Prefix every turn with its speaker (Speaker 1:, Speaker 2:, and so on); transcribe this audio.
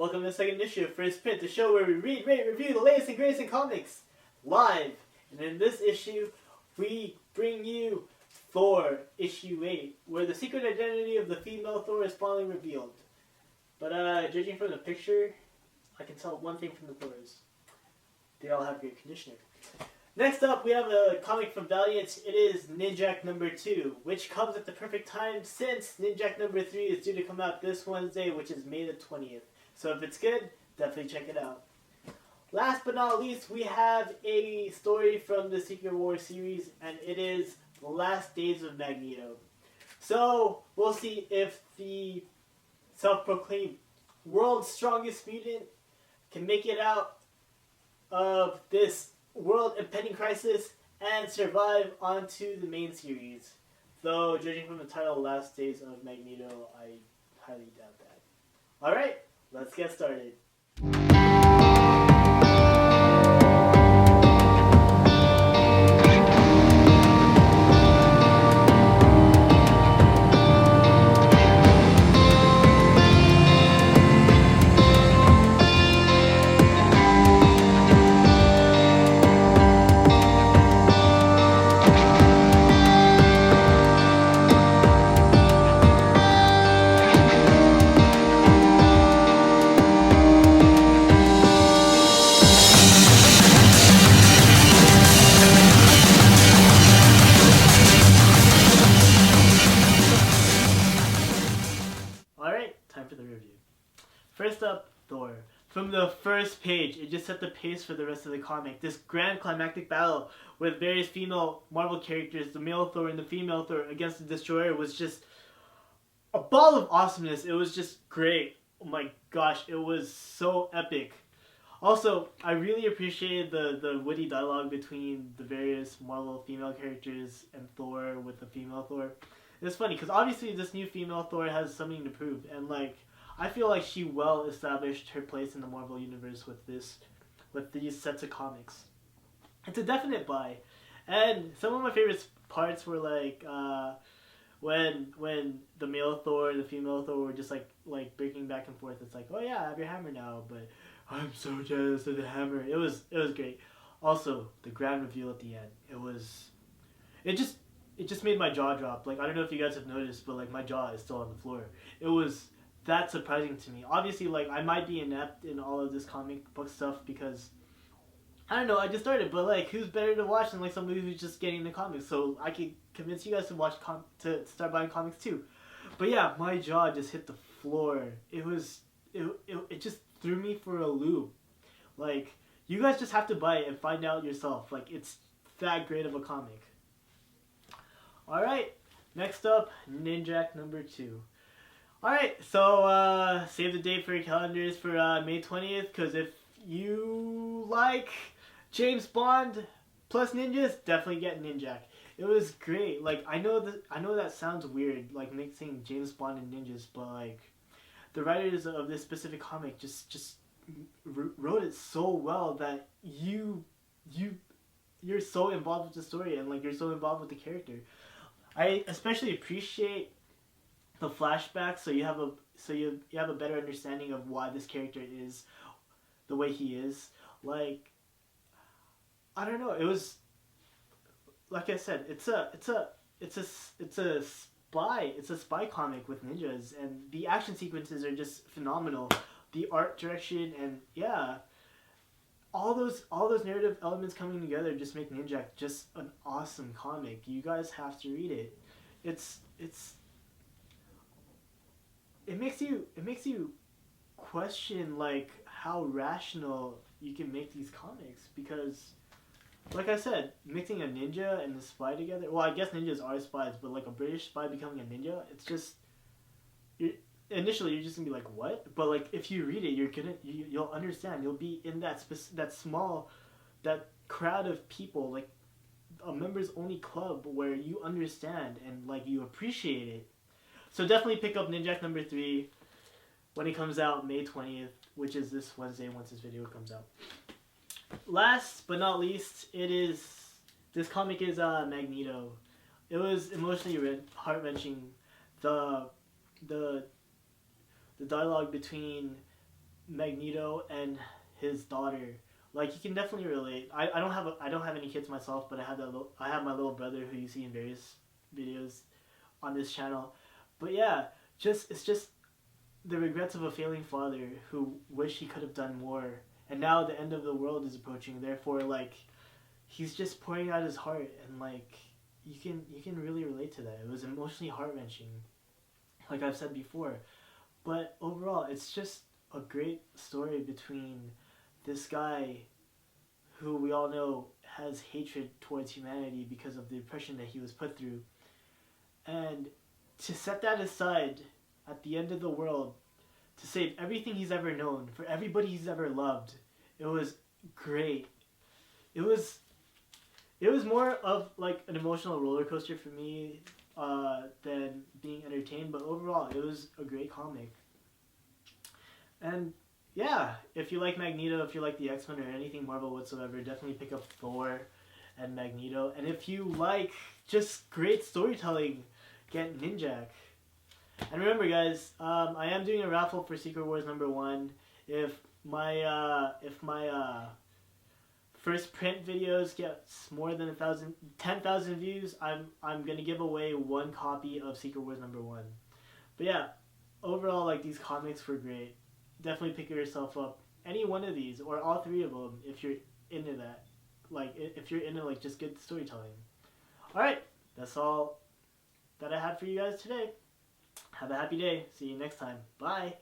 Speaker 1: Welcome to the second issue of First Print, the show where we read, rate, review the latest and greatest in comics live. And in this issue, we bring you Thor, issue 8, where the secret identity of the female Thor is finally revealed. But judging from the picture, I can tell one thing from the Thors. They all have great conditioner. Next up, we have a comic from Valiant. It is Ninjak number 2, which comes at the perfect time since Ninjak number 3 is due to come out this Wednesday, which is May the 20th. So if it's good, definitely check it out. Last but not least, we have a story from the Secret War series, and it is The Last Days of Magneto. So we'll see if the self-proclaimed world's strongest mutant can make it out of this world impending crisis and survive onto the main series. Though, judging from the title Last Days of Magneto, I highly doubt that. Alright, let's get started. First up, Thor. From the first page, it just set the pace for the rest of the comic. This grand climactic battle with various female Marvel characters, the male Thor and the female Thor against the Destroyer, was just a ball of awesomeness. It was just great. Oh my gosh, it was so epic. Also, I really appreciated the witty dialogue between the various Marvel female characters and Thor with the female Thor. It's funny, because obviously this new female Thor has something to prove, and I feel like she well established her place in the Marvel universe with these sets of comics. It's a definite buy, and some of my favorite parts were when the male Thor and the female Thor were just like breaking back and forth. It's like, oh yeah, I have your hammer now, but I'm so jealous of the hammer. It was great. Also, the grand reveal at the end. It just made my jaw drop. I don't know if you guys have noticed, but my jaw is still on the floor. It was that surprising to me. Obviously, I might be inept in all of this comic book stuff because I don't know, I just started, but who's better to watch than somebody who's just getting the comics? So I could convince you guys to watch to start buying comics too. But yeah, my jaw just hit the floor. It just threw me for a loop. You guys just have to buy it and find out yourself. It's that great of a comic. All right, next up, Ninjak number 2. Alright, so save the date for your calendars for May 20th, because if you like James Bond plus ninjas, definitely get Ninjak. It was great. I know that sounds weird, mixing James Bond and ninjas, but the writers of this specific comic just wrote it so well that you're so involved with the story and you're so involved with the character. I especially appreciate the flashbacks, so you have a better understanding of why this character is the way he is. I don't know, it was, like I said, it's a spy comic with ninjas, and the action sequences are just phenomenal. The art direction, and yeah, all those narrative elements coming together just make Ninjak just an awesome comic. You guys have to read it. It makes you question how rational you can make these comics, because like I said, mixing a ninja and a spy together, well, I guess ninjas are spies, but a British spy becoming a ninja, it's just initially you're just gonna be like, what? But if you read it, you'll understand. You'll be in that crowd of people, a members only club, where you understand and you appreciate it. So definitely pick up Ninjak number 3 when it comes out May 20th, which is this Wednesday once this video comes out. Last but not least, this comic is Magneto. It was emotionally heart-wrenching. The dialogue between Magneto and his daughter. Like you can definitely relate. I don't have any kids myself, but I have my little brother who you see in various videos on this channel. But yeah, just it's just the regrets of a failing father who wish he could have done more. And now the end of the world is approaching. Therefore, like he's just pouring out his heart, and like you can really relate to that. It was emotionally heart wrenching, like I've said before. But overall, it's just a great story between this guy who we all know has hatred towards humanity because of the oppression that he was put through. And to set that aside at the end of the world, to save everything he's ever known, for everybody he's ever loved, it was great. It was more of like an emotional roller coaster for me than being entertained, but overall it was a great comic. And yeah, if you like Magneto, if you like the X-Men or anything Marvel whatsoever, definitely pick up Thor and Magneto. And if you like just great storytelling, get Ninjak. And remember, guys, I am doing a raffle for Secret Wars #1. If my first print videos gets more than 10,000 views, I'm gonna give away one copy of Secret Wars #1. But yeah, overall, like these comics were great. Definitely pick yourself up any one of these or all three of them if you're into that. Like if you're into like just good storytelling. All right, that's all that I had for you guys today. Have a happy day. See you next time. Bye.